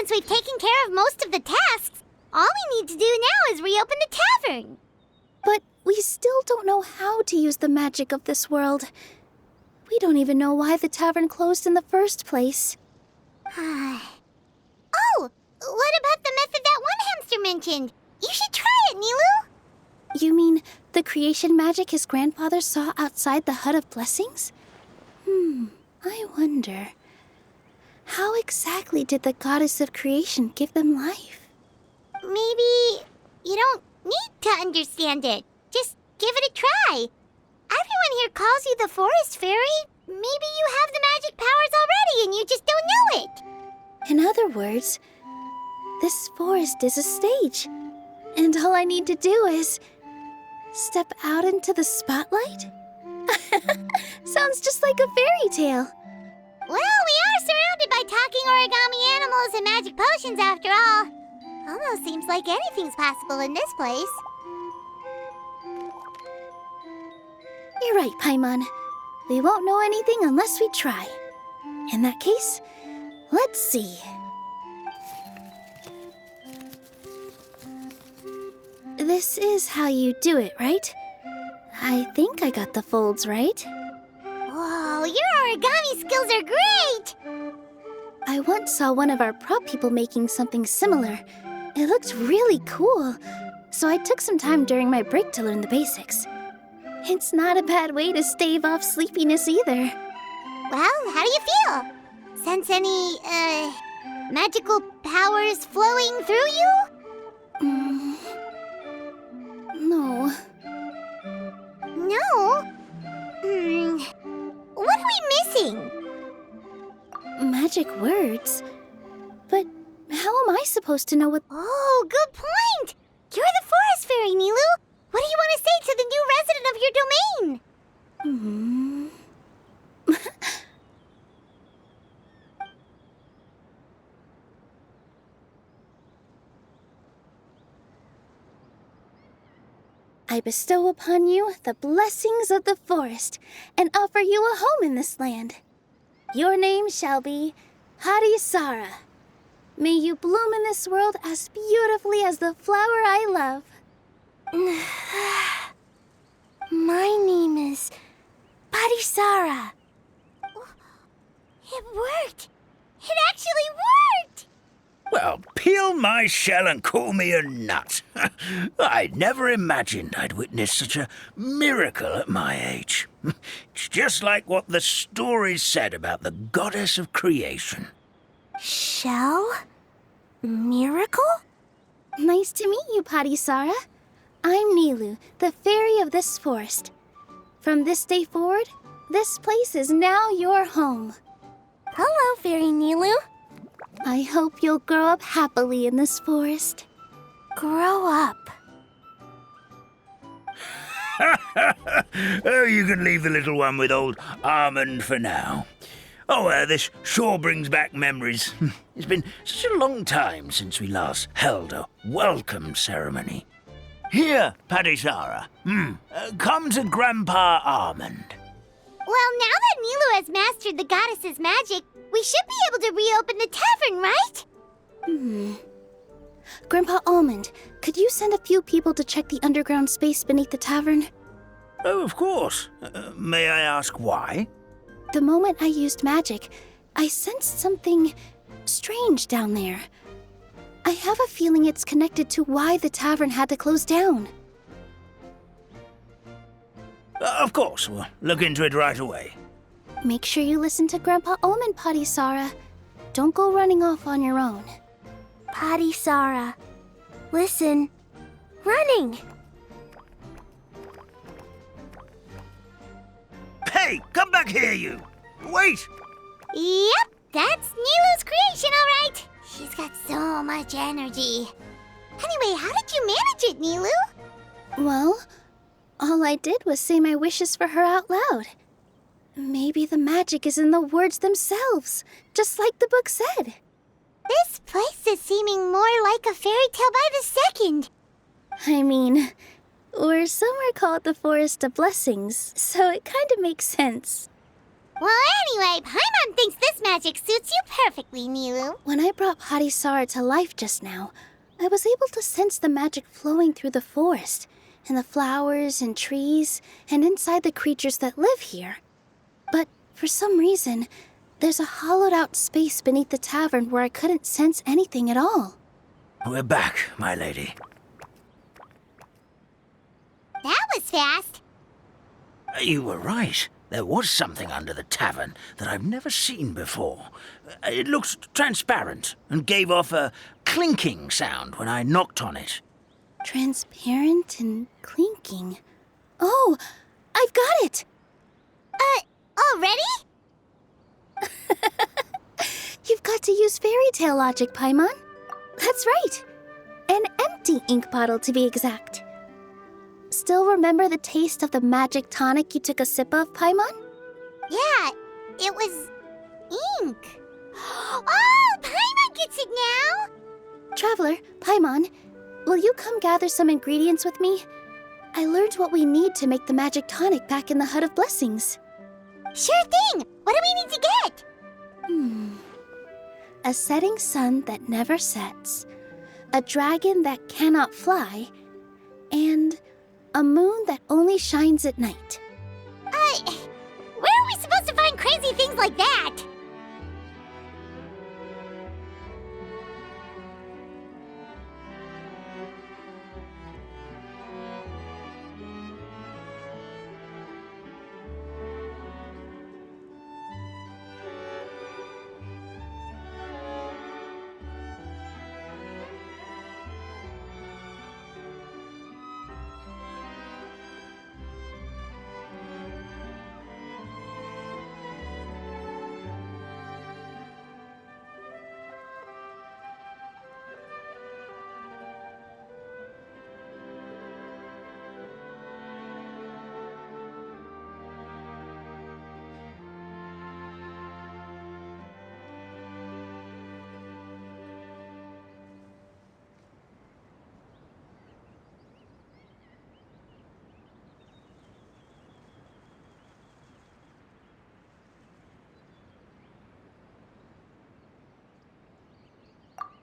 since we've taken care of most of the tasks, all we need to do now is reopen the tavern. But we still don't know how to use the magic of this world. We don't even know why the tavern closed in the first place. Oh, what about the method that one hamster mentioned? You should try it, Nilu. You mean the creation magic his grandfather saw outside the Hut of Blessings? I wonder. How exactly did the goddess of creation give them life? Maybe you don't need to understand it. Just give it a try. Everyone here calls you the Forest Fairy. Maybe you have the magic powers already and you just don't know it. In other words, this forest is a stage. And all I need to do is step out into the spotlight? Sounds just like a fairy tale. Well, we are surrounded by talking origami animals and magic potions after all. Almost seems like anything's possible in this place. You're right, Paimon. We won't know anything unless we try. In that case, let's see. This is how you do it, right? I think I got the folds right. Whoa, your origami skills are great! I once saw one of our prop people making something similar. It looked really cool, so I took some time during my break to learn the basics. It's not a bad way to stave off sleepiness either. Well, how do you feel? Sense any, magical powers flowing through you? No. No? What are we missing? Magic words? But how am I supposed to know what... Oh, good point! You're the Forest Fairy, Nilu! What do you want to say to the new resident of your domain? I bestow upon you the blessings of the forest and offer you a home in this land. Your name shall be Hadisara. May you bloom in this world as beautifully as the flower I love. My name is Hadisara. It worked! It actually worked! Well, peel my shell and call me a nut. I'd never imagined I'd witness such a miracle at my age. It's just like what the stories said about the goddess of creation. Shell? Miracle? Nice to meet you, Hadisara. I'm Nilu, the fairy of this forest. From this day forward, this place is now your home. Hello, Fairy Nilu. I hope you'll grow up happily in this forest. Grow up. Oh, you can leave the little one with old Almond for now. Oh, this sure brings back memories. It's been such a long time since we last held a welcome ceremony. Here, Hadisara. Come to Grandpa Almond. Well, now that Nilu has mastered the goddess's magic, we should be able to reopen the tavern, right? Grandpa Almond, could you send a few people to check the underground space beneath the tavern? Oh, of course. May I ask why? The moment I used magic, I sensed something strange down there. I have a feeling it's connected to why the tavern had to close down. Of course, we'll look into it right away. Make sure you listen to Grandpa Almond, Hadisara. Don't go running off on your own. Hadisara, listen. Running! Hey, come back here, you! Wait! Yep, that's Nilu's creation, all right. She's got so much energy. Anyway, how did you manage it, Nilu? Well, all I did was say my wishes for her out loud. Maybe the magic is in the words themselves, just like the book said. This place is seeming more like a fairy tale by the second. I mean, we're somewhere called the Forest of Blessings, so it kind of makes sense. Well, anyway, Paimon thinks this magic suits you perfectly, Milu. When I brought Hadisara to life just now, I was able to sense the magic flowing through the forest, and the flowers and trees, and inside the creatures that live here. But for some reason, there's a hollowed-out space beneath the tavern where I couldn't sense anything at all. We're back, my lady. That was fast. You were right. There was something under the tavern that I've never seen before. It looked transparent and gave off a clinking sound when I knocked on it. Transparent and clinking. Oh, I've got it! Already? You've got to use fairy tale logic, Paimon. That's right. An empty ink bottle, to be exact. Still remember the taste of the magic tonic you took a sip of, Paimon? Yeah, it was ink. Oh, Paimon gets it now! Traveler, Paimon, will you come gather some ingredients with me? I learned what we need to make the magic tonic back in the Hut of Blessings. Sure thing! What do we need to get? A setting sun that never sets, a dragon that cannot fly, and a moon that only shines at night. Where are we supposed to find crazy things like that?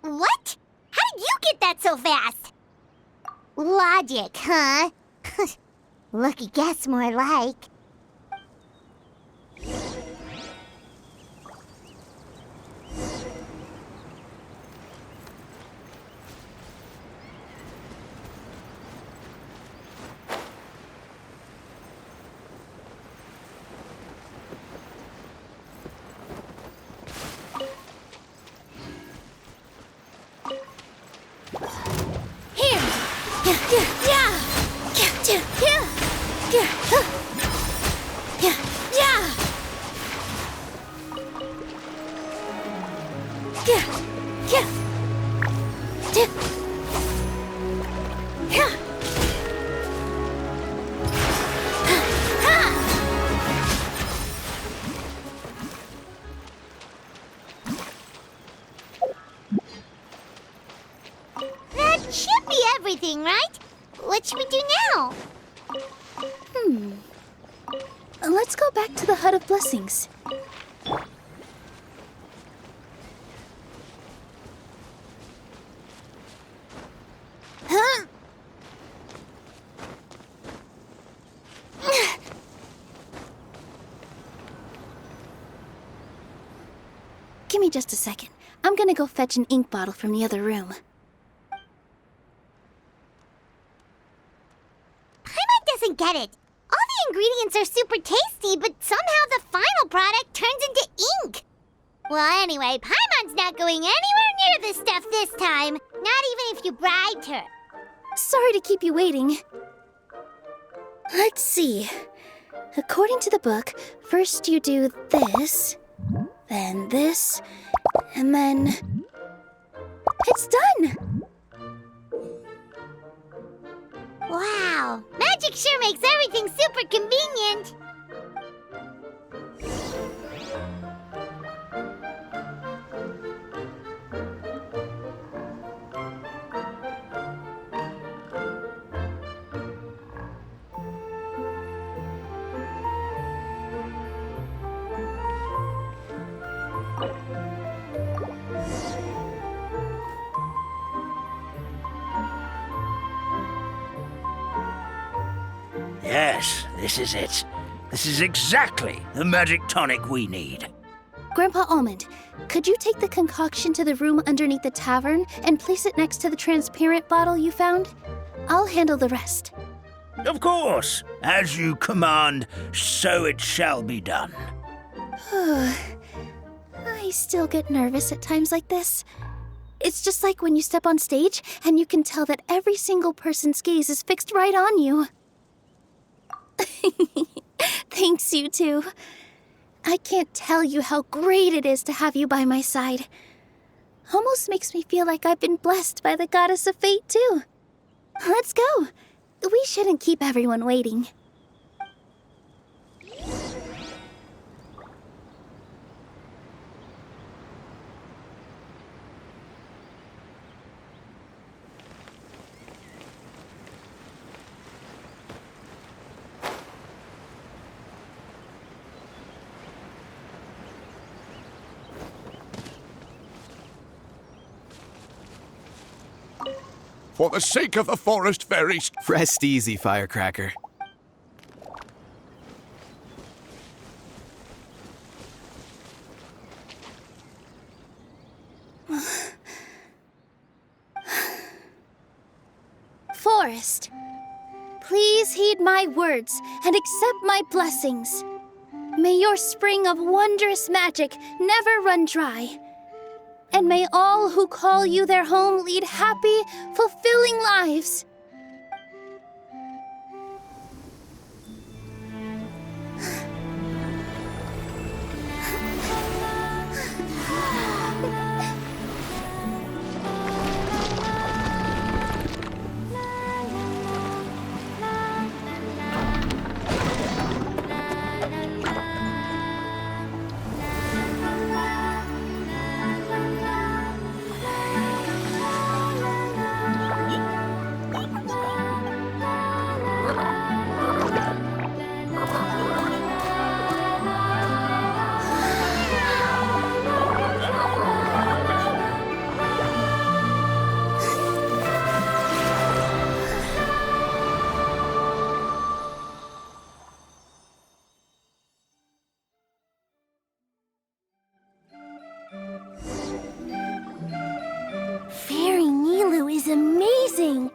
What? How did you get that so fast? Logic, huh? Lucky guess, more like. That should be everything, right? What should we do now? Let's go back to the Hut of Blessings. Huh? Give me just a second. I'm gonna go fetch an ink bottle from the other room. Paimon doesn't get it. All the ingredients are super tasty, but somehow the final product turns into ink. Well, anyway, Paimon's not going anywhere near this stuff this time. Not even if you bribed her. Sorry to keep you waiting. Let's see. According to the book, first you do this, then this, and then... It's done! Wow, magic sure makes everything super convenient. Yes, this is it. This is exactly the magic tonic we need. Grandpa Almond, could you take the concoction to the room underneath the tavern and place it next to the transparent bottle you found? I'll handle the rest. Of course, as you command, so it shall be done. I still get nervous at times like this. It's just like when you step on stage and you can tell that every single person's gaze is fixed right on you. Thanks, you two. I can't tell you how great it is to have you by my side. Almost makes me feel like I've been blessed by the goddess of fate, too. Let's go. We shouldn't keep everyone waiting. For the sake of the forest fairies. Rest easy, Firecracker. Forest, please heed my words and accept my blessings. May your spring of wondrous magic never run dry. And may all who call you their home lead happy, fulfilling lives. Fairy Nilu is amazing!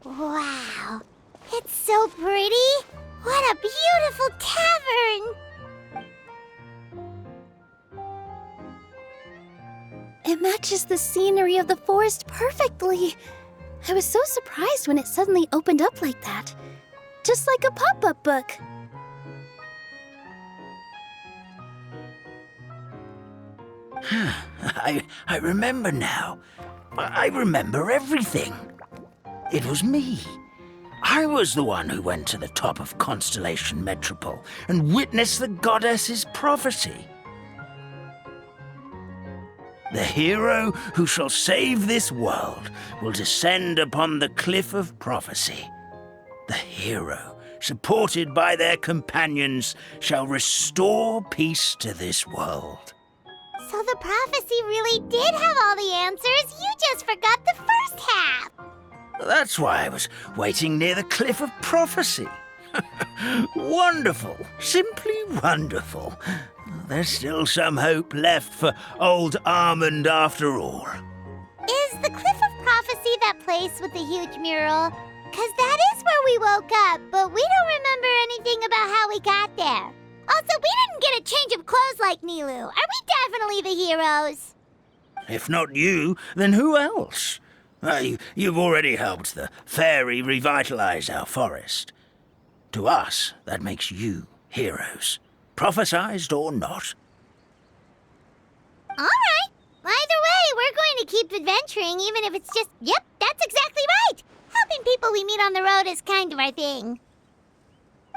Wow, it's so pretty! What a beautiful tavern! It matches the scenery of the forest perfectly. I was so surprised when it suddenly opened up like that. Just like a pop-up book. I remember now. I remember everything. It was me. I was the one who went to the top of Constellation Metropole and witnessed the goddess's prophecy. The hero who shall save this world will descend upon the cliff of prophecy. The hero, supported by their companions, shall restore peace to this world. So the prophecy really did have all the answers. You just forgot the first half. That's why I was waiting near the cliff of prophecy. Wonderful, simply wonderful. There's still some hope left for old Almond after all. Is the Cliff of Prophecy that place with the huge mural? 'Cause that is where we woke up, but we don't remember anything about how we got there. Also, we didn't get a change of clothes like Nilu. Are we definitely the heroes? If not you, then who else? You've already helped the fairy revitalize our forest. To us, that makes you heroes, prophesized or not. All right. Either way, we're going to keep adventuring, even if it's just, yep, that's exactly right. Helping people we meet on the road is kind of our thing.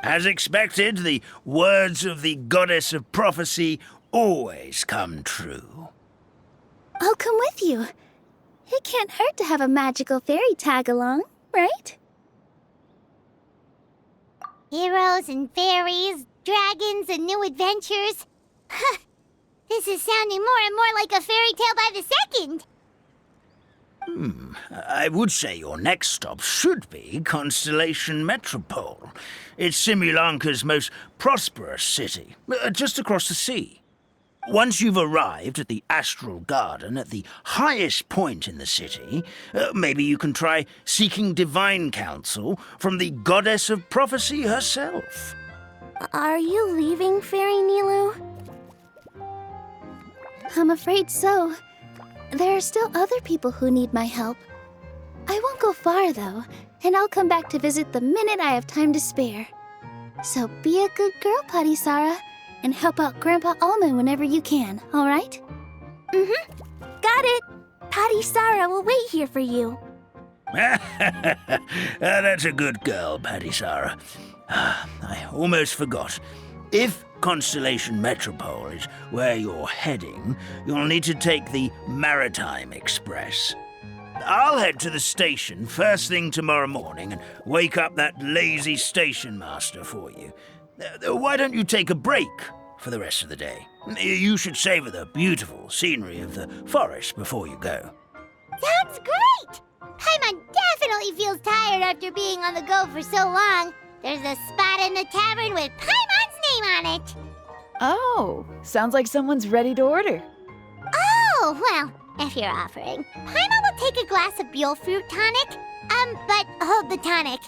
As expected, the words of the goddess of prophecy always come true. I'll come with you. It can't hurt to have a magical fairy tag along, right? Heroes and fairies, dragons and new adventures. This is sounding more and more like a fairy tale by the second. I would say your next stop should be Constellation Metropole. It's Simulanka's most prosperous city, just across the sea. Once you've arrived at the Astral Garden at the highest point in the city, maybe you can try seeking divine counsel from the Goddess of Prophecy herself. Are you leaving, Fairy Nilu? I'm afraid so. There are still other people who need my help. I won't go far, though, and I'll come back to visit the minute I have time to spare. So be a good girl, Patisara, and help out Grandpa Almond whenever you can, all right? Got it! Patisara will wait here for you. That's a good girl, Patisara. I almost forgot. If Constellation Metropole is where you're heading, you'll need to take the Maritime Express. I'll head to the station first thing tomorrow morning and wake up that lazy station master for you. Why don't you take a break for the rest of the day? You should savor the beautiful scenery of the forest before you go. Sounds great! Paimon definitely feels tired after being on the go for so long. There's a spot in the tavern with Paimon's name on it. Oh, sounds like someone's ready to order. Oh, well, if you're offering. Paimon will take a glass of Buell fruit tonic. But hold the tonic.